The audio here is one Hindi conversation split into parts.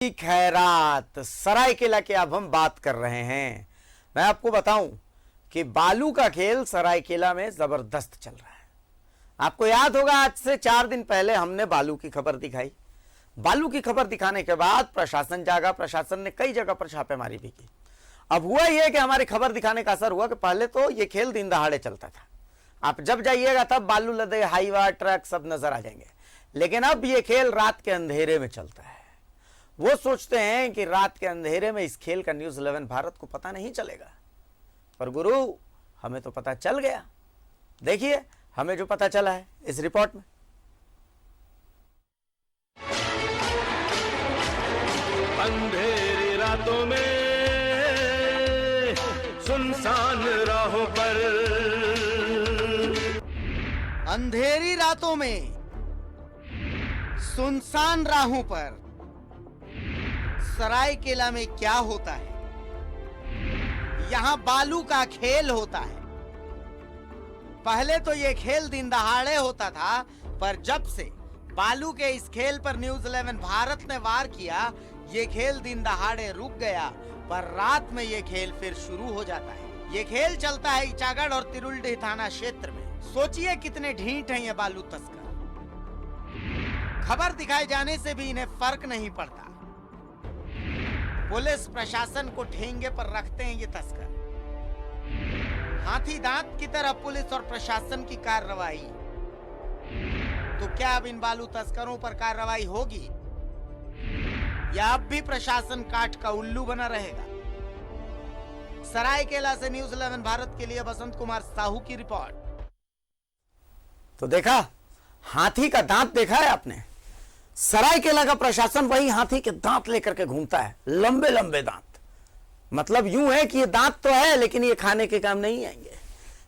खैरात सरायकेला की अब हम बात कर रहे हैं। मैं आपको बताऊं कि बालू का खेल सरायकेला में जबरदस्त चल रहा है। आपको याद होगा आज से 4 दिन पहले हमने बालू की खबर दिखाई। बालू की खबर दिखाने के बाद प्रशासन जागा, प्रशासन ने कई जगह पर छापेमारी भी की। अब हुआ यह कि हमारी खबर दिखाने का असर हुआ कि पहले तो यह खेल दिन दहाड़े चलता था, आप जब जाइएगा तब बालू लदे हाईवा ट्रक सब नजर आ जाएंगे, लेकिन अब यह खेल रात के अंधेरे में चलता है। वो सोचते हैं कि रात के अंधेरे में इस खेल का न्यूज़ 11 भारत को पता नहीं चलेगा, पर गुरु हमें तो पता चल गया। देखिए हमें जो पता चला है इस रिपोर्ट में। अंधेरी रातों में सुनसान राहों पर, अंधेरी रातों में सुनसान राहों पर सरायकेला में क्या होता है? यहां बालू का खेल होता है। पहले तो यह खेल दिन दहाड़े होता था, पर जब से बालू के इस खेल पर न्यूज़ 11 भारत ने वार किया, ये खेल दिन दहाड़े रुक गया, पर रात में ये खेल फिर शुरू हो जाता है। ये खेल चलता है इचागढ़ और तिरुलडीह थाना क्षेत्र में। सोचिए कितने ढीठ हैं ये बालू तस्कर। खबर दिखाए जाने से भी इन्हें फर्क नहीं पड़ता। पुलिस प्रशासन को ठेंगे पर रखते हैं ये तस्कर। हाथी दांत की तरह पुलिस और प्रशासन की कार्रवाई। तो क्या अब इन बालू तस्करों पर कार्रवाई होगी या अब भी प्रशासन काठ का उल्लू बना रहेगा? सरायकेला से न्यूज़ 11 भारत के लिए बसंत कुमार साहू की रिपोर्ट। तो देखा, हाथी का दांत देखा है आपने? सरायकेला का प्रशासन वही हाथी के दांत लेकर के घूमता है, लंबे लंबे दांत। मतलब यूं है कि ये दांत तो है लेकिन ये खाने के काम नहीं आएंगे।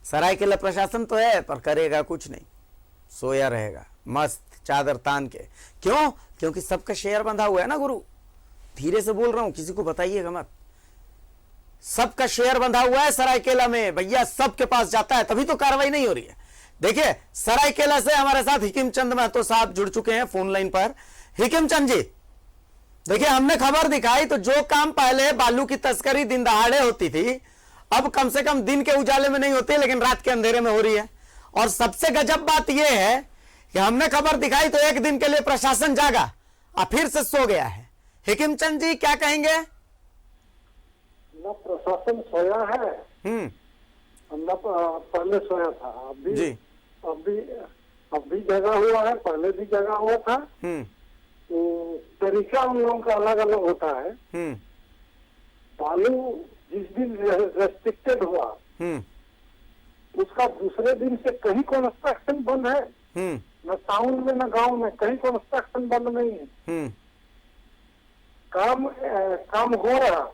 सरायकेला प्रशासन तो है पर करेगा कुछ नहीं, सोया रहेगा मस्त चादर तान के। क्यों? क्योंकि सबका शेयर बंधा हुआ है ना गुरु। धीरे से बोल रहा हूं, किसी को बताइएगा मत। सबका शेयर बंधा हुआ है सरायकेला में भैया, सबके पास जाता है, तभी तो कार्रवाई नहीं हो रही है। देखिए सरायकेला से हमारे साथ हिकिम चंद महतो साहब जुड़ चुके हैं फोन लाइन पर। हिकिम चंद जी, देखिए हमने खबर दिखाई तो जो काम पहले बालू की तस्करी दिन दहाड़े होती थी, अब कम से कम दिन के उजाले में नहीं होती, लेकिन रात के अंधेरे में हो रही है। और सबसे गजब बात यह है कि हमने खबर दिखाई तो एक दिन के लिए प्रशासन जागा और फिर से सो गया है। हिकिम चंद जी क्या कहेंगे? न प्रशासन सोया है, न पहले सोया था। अभी जगा हुआ है, पहले भी जगा हुआ था। तो तरीका उन लोगों का अलग अलग होता है। बालू जिस दिन रेस्ट्रिक्टेड हुआ, उसका दूसरे दिन से कहीं कंस्ट्रक्शन बंद है, न टाउन में न गांव में, कहीं कंस्ट्रक्शन बंद नहीं है। काम हो रहा,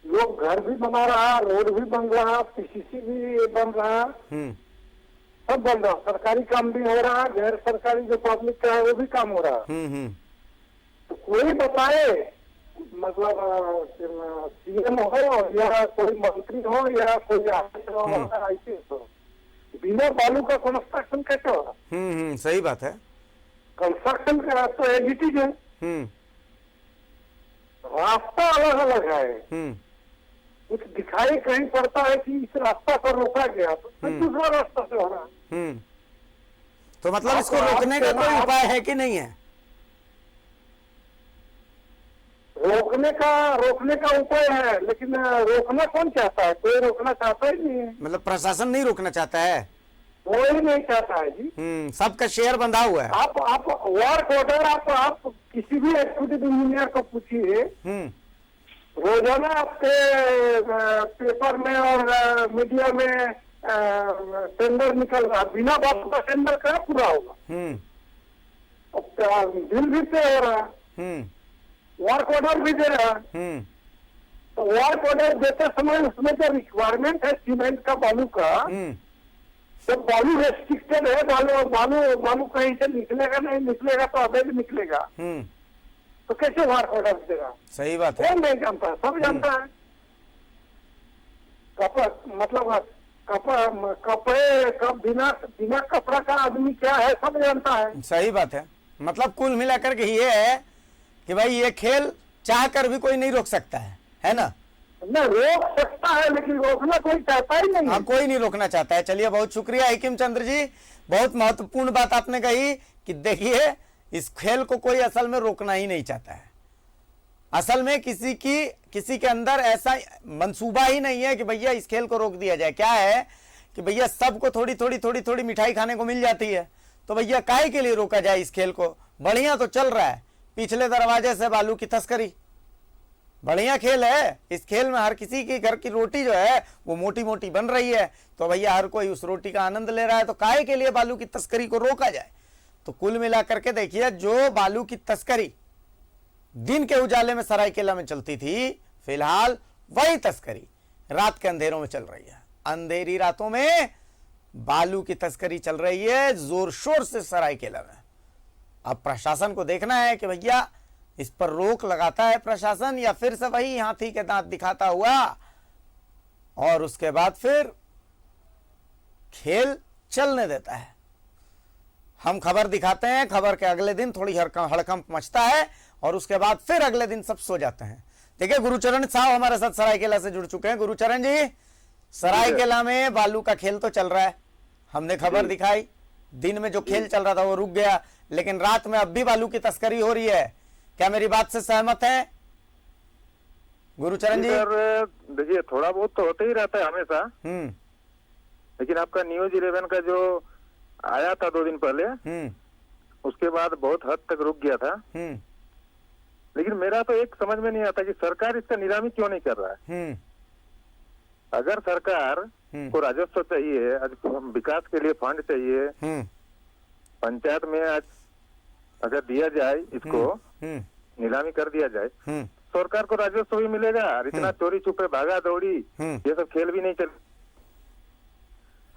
लोग घर भी बना रहा, रोड भी बन रहा, पीसीसी भी बन रहा, सब बन रहा। सरकारी काम भी हो रहा, गैर सरकारी जो पब्लिक का है वो भी काम हो रहा। तो कोई बताए, मतलब सीएम हो या कोई मंत्री हो या कोई आईपीएस हो, बिना बालू का कंस्ट्रक्शन कैसे होगा? सही बात है। कंस्ट्रक्शन का तो एडिटिव है, रास्ता अलग अलग है। कुछ दिखाई कहीं पड़ता है कि इस रास्ता पर रोका गया, तो दूसरा रास्ता से हो रहा है। तो मतलब इसको रोकने का कोई उपाय है कि नहीं है? रोकने का उपाय है, लेकिन रोकना कौन चाहता है? कोई रोकना चाहता ही नहीं है। मतलब प्रशासन नहीं रोकना चाहता है? कोई नहीं चाहता है जी। सबका शेयर बंधा हुआ है। आप वर्क ऑर्डर आप किसी भी एग्जीक्यूटिव इंजीनियर को पूछिए, रोजाना आपके पेपर में और मीडिया में टेंडर निकल रहा, बिना बात का टेंडर कहाँ पूरा होगा? बिल भी पे हो रहा, वर्क ऑर्डर भी दे रहा। तो वर्क ऑर्डर देते समय उसमें जो रिक्वायरमेंट है सीमेंट का, बालू का, तो बालू रेस्ट्रिक्टेड है, बालू कहीं से निकलेगा नहीं, निकलेगा तो अवैध निकलेगा। तो कैसे वर्क ऑर्डर देगा? सही बात है। कौन नहीं जानता? सब जानता है। कपड़े बिना कपड़ा का आदमी क्या है सब जानता है। सही बात है। मतलब कुल मिलाकर के ये है कि भाई ये खेल चाह कर भी कोई नहीं रोक सकता है ना? न रोक सकता है लेकिन रोकना कोई चाहता ही नहीं। हाँ, कोई नहीं रोकना चाहता है। चलिए, बहुत शुक्रिया हेकिम चंद्र जी, बहुत महत्वपूर्ण बात आपने कही कि देखिए इस खेल को कोई असल में रोकना ही नहीं चाहता है। असल में किसी के अंदर ऐसा मंसूबा ही नहीं है कि भैया इस खेल को रोक दिया जाए। क्या है कि भैया सबको थोड़ी मिठाई खाने को मिल जाती है, तो भैया काहे के लिए रोका जाए इस खेल को? बढ़िया तो चल रहा है, पिछले दरवाजे से बालू की तस्करी, बढ़िया खेल है। इस खेल में हर किसी के घर की रोटी जो है वो मोटी मोटी बन रही है, तो भैया हर कोई उस रोटी का आनंद ले रहा है, तो काहे के लिए बालू की तस्करी को रोका जाए? तो कुल मिलाकर के देखिए, जो बालू की तस्करी दिन के उजाले में सरायकेला में चलती थी, फिलहाल वही तस्करी रात के अंधेरों में चल रही है। अंधेरी रातों में बालू की तस्करी चल रही है जोर शोर से सरायकेला में। अब प्रशासन को देखना है कि भैया इस पर रोक लगाता है प्रशासन, या फिर से वही हाथी के दांत दिखाता हुआ और उसके बाद फिर खेल चलने देता है। हम खबर दिखाते हैं, खबर के अगले दिन थोड़ी हड़कंप मचता है और उसके बाद फिर अगले दिन सब सो जाते हैं। देखिए, गुरुचरण साहब हमारे साथ सरायकेला से जुड़ चुके हैं। गुरुचरण जी, सरायकेला में बालू का खेल तो चल रहा है, हमने खबर दिखाई, दिन में जो खेल चल रहा था वो रुक गया, लेकिन रात में अब भी बालू की तस्करी हो रही है। क्या मेरी बात से सहमत है गुरुचरण जी? सर देखिए, थोड़ा बहुत तो होते ही रहता है हमेशा, लेकिन आपका न्यूज 11 का जो आया था 2 दिन पहले, उसके बाद बहुत हद तक रुक गया था। लेकिन मेरा तो एक समझ में नहीं आता कि सरकार इसका नीलामी क्यों नहीं कर रहा है। अगर सरकार को राजस्व चाहिए, आज विकास के लिए फंड चाहिए, पंचायत में आज अगर दिया जाए, इसको नीलामी कर दिया जाए, सरकार को राजस्व भी मिलेगा और इतना चोरी छुपे भागा दौड़ी ये सब खेल भी नहीं चले।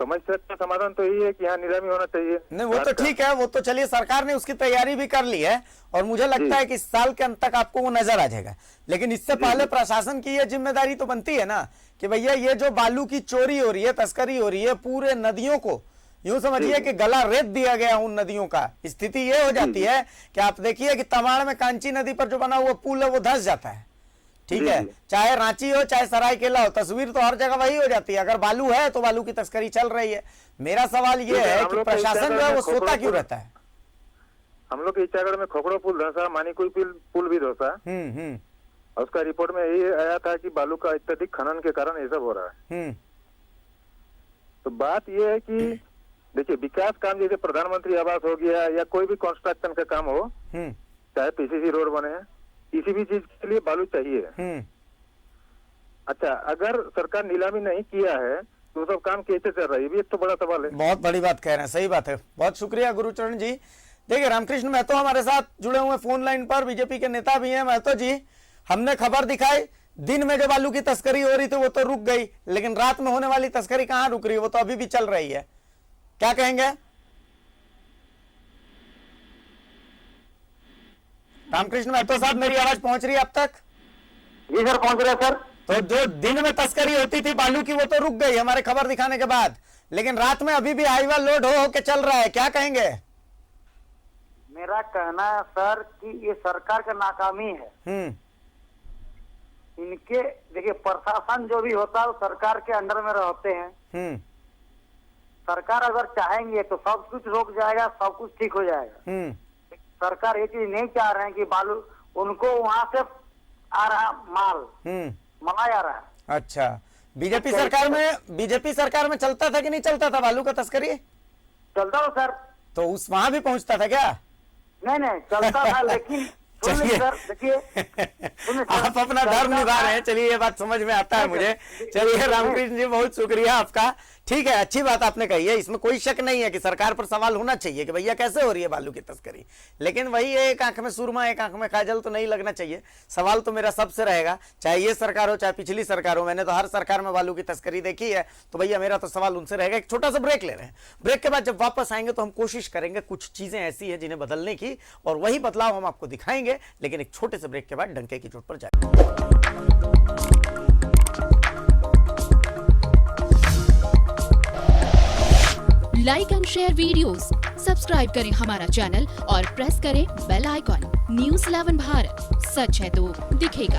समस्या का समाधान तो यही है कि यहाँ नीलामी होना चाहिए। नहीं, वो तो ठीक है, वो तो चलिए सरकार ने उसकी तैयारी भी कर ली है और मुझे लगता है कि इस साल के अंत तक आपको वो नजर आ जाएगा। लेकिन इससे पहले प्रशासन की ये जिम्मेदारी तो बनती है ना कि भैया ये जो बालू की चोरी हो रही है, तस्करी हो रही है, पूरे नदियों को यूं समझिए कि गला रेत दिया गया उन नदियों का। स्थिति ये हो जाती है कि आप देखिए कि तमाड़ में कांची नदी पर जो बना हुआ पुल है वो धंस जाता है, ठीक है, चाहे रांची हो चाहे सरायकेला हो, तस्वीर तो हर जगह वही हो जाती है। अगर बालू है तो बालू की तस्करी चल रही है। मेरा सवाल ये है कि प्रशासन जो है वो सोता क्यों रहता है? हम लोग के इचागढ़ में खोखड़ो पुल धंसा, मानीकुई पुल भी धंसा, और उसका रिपोर्ट में यही आया था कि बालू का अत्यधिक खनन के कारण ये सब हो रहा है। तो बात ये है कि देखिए, विकास काम जैसे प्रधानमंत्री आवास हो गया या कोई भी कंस्ट्रक्शन का काम हो, चाहे पीसीसी रोड बने, किसी भी चीज के लिए बालू चाहिए। अच्छा, अगर सरकार नीलामी नहीं किया है तो सब काम कैसे चल रहा है, ये भी एक तो बड़ा सवाल है। बहुत बड़ी बात कह रहे हैं, सही बात है, बहुत शुक्रिया गुरुचरण जी। देखिए, रामकृष्ण महतो हमारे साथ जुड़े हुए फोन लाइन पर, बीजेपी के नेता भी हैं। महतो जी, हमने खबर दिखाई, दिन में जो बालू की तस्करी हो रही थी वो तो रुक गई, लेकिन रात में होने वाली तस्करी कहाँ रुक रही है, वो तो अभी भी चल रही है। क्या कहेंगे रामकृष्ण महतो साहब? मेरी आवाज पहुंच रही है अब तक? जी सर, पहुंच रहा है सर। तो जो दिन में तस्करी होती थी बालू की वो तो रुक गई हमारे खबर दिखाने के बाद, लेकिन रात में अभी भी हाईवा लोड हो के चल रहा है, क्या कहेंगे? मेरा कहना है सर कि ये सरकार का नाकामी है। इनके देखिए, प्रशासन जो भी होता है वो सरकार के अंडर में रहते हैं। सरकार अगर चाहेंगे तो सब कुछ रोक जाएगा, सब कुछ ठीक हो जाएगा। सरकार ये चीज नहीं चाह रहे हैं कि बालू उनको वहां से आ रहा माल मलाई आ रहा है। अच्छा, बीजेपी सरकार में चलता था कि नहीं चलता था बालू का तस्करी? चलता हो सर। तो उस वहां भी पहुंचता था क्या? नहीं चलता था, लेकिन चलिए देखिए आप अपना धर्म निभा रहे हैं, चलिए ये बात समझ में आता है मुझे। चलिए रामकृष्ण जी, बहुत शुक्रिया आपका। ठीक है, अच्छी बात आपने कही है, इसमें कोई शक नहीं है कि सरकार पर सवाल होना चाहिए कि भैया कैसे हो रही है बालू की तस्करी, लेकिन वही एक आंख में सुरमा एक आंख में काजल तो नहीं लगना चाहिए। सवाल तो मेरा सबसे रहेगा, चाहे ये सरकार हो चाहे पिछली सरकार हो, मैंने तो हर सरकार में बालू की तस्करी देखी है, तो भैया मेरा तो सवाल उनसे रहेगा। एक छोटा सा ब्रेक ले रहे हैं, ब्रेक के बाद जब वापस आएंगे तो हम कोशिश करेंगे कुछ चीजें ऐसी है जिन्हें बदलने की, और वही बदलाव हम आपको दिखाएंगे, लेकिन एक छोटे से ब्रेक के बाद डंके की चोट पर जाएंगे। Like and share videos, subscribe करें हमारा चैनल और प्रेस करें बेल आइकॉन। न्यूज़ 11 भारत, सच है तो दिखेगा।